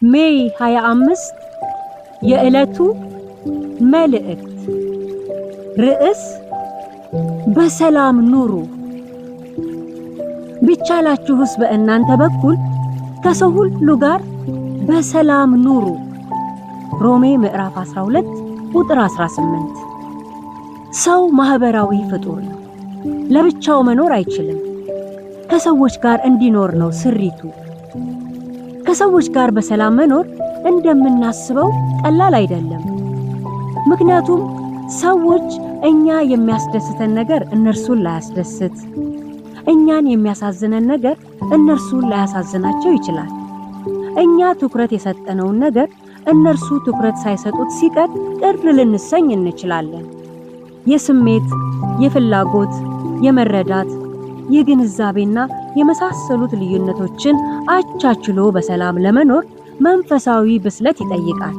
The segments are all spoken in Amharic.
ሜይ 25 የዕለቱ መልእክት ርዕስ በሰላም ኑሩ። ቢቻላችሁስ በእናንተ በኩል ከሰው ሁሉ ጋር በሰላም ኑሩ። ሮሜ ምዕራፍ 12 ቁጥር 18። ሰው ማህበራዊ ፍጡር ነው። ለብቻው መኖር አይችልም። ከሰዎች ጋር እንዲኖር ነው ስሪቱ። ከሰዎች ጋር በሰላም መኖር እንደምናስበው ቀላል አይደለም። ምክንያቱም ሰዎች እኛ የሚያስደስተን ነገር እነርሱን ላያስደስት፣ እኛን የሚያሳዝነን ነገር እነርሱን ላያሳዝናቸው ይችላል። እኛ ትኩረት የሰጠነውን ነገር እነርሱ ትኩረት ሳይሰጡት ሲቀር ቅር ልንሰኝ እንችላለን። የስሜት፣ የፍላጎት፣ የመረዳት፣ የግንዛቤና የመሳሰሉት ልዩነቶችን አቻችሎ በሰላም ለመኖር መንፈሳዊ ብስለት ይጠይቃል።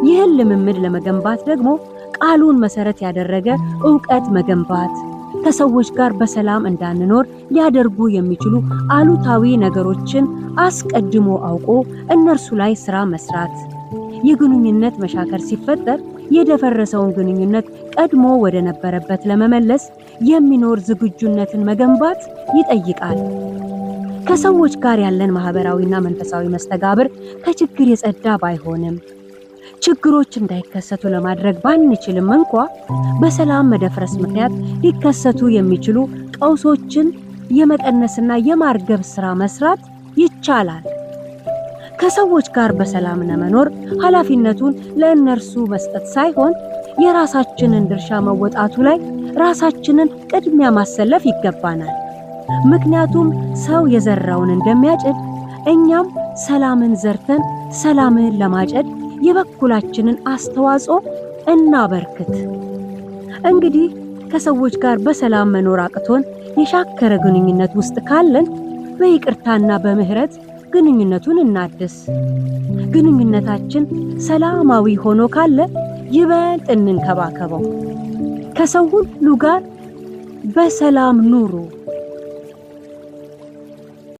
ይህን ልምምድ ለመገንባት ደግሞ ቃሉን መሰረት ያደረገ ዕውቀት መገንባት፣ ከሰዎች ጋር በሰላም እንዳንኖር ሊያደርጉ የሚችሉ አሉታዊ ነገሮችን አስቀድሞ አውቆ እነርሱ ላይ ሥራ መስራት፣ የግንኙነት መሻከር ሲፈጠር የደፈረሰውን ግንኙነት ቀድሞ ወደ ነበረበት ለመመለስ የሚኖር ዝግጁነትን መገንባት ይጠይቃል። ከሰዎች ጋር ያለን ማህበራዊና መንፈሳዊ መስተጋብር ከችግር የጸዳ ባይሆንም ችግሮች እንዳይከሰቱ ለማድረግ ባንችልም እንኳ በሰላም መደፍረስ ምክንያት ሊከሰቱ የሚችሉ ቀውሶችን የመቀነስና የማርገብ ሥራ መስራት ይቻላል። ከሰዎች ጋር በሰላም ለመኖር ኃላፊነቱን ለእነርሱ መስጠት ሳይሆን የራሳችንን ድርሻ መወጣቱ ላይ ራሳችንን ቅድሚያ ማሰለፍ ይገባናል። ምክንያቱም ሰው የዘራውን እንደሚያጭድ እኛም ሰላምን ዘርተን ሰላምን ለማጨድ የበኩላችንን አስተዋጽኦ እናበርክት። እንግዲህ ከሰዎች ጋር በሰላም መኖር አቅቶን የሻከረ ግንኙነት ውስጥ ካለን በይቅርታና በምህረት ግንኙነቱን እናድስ። ግንኙነታችን ሰላማዊ ሆኖ ካለ ይበልጥ እንንከባከበው። ከሰው ሁሉ ጋር በሰላም ኑሩ።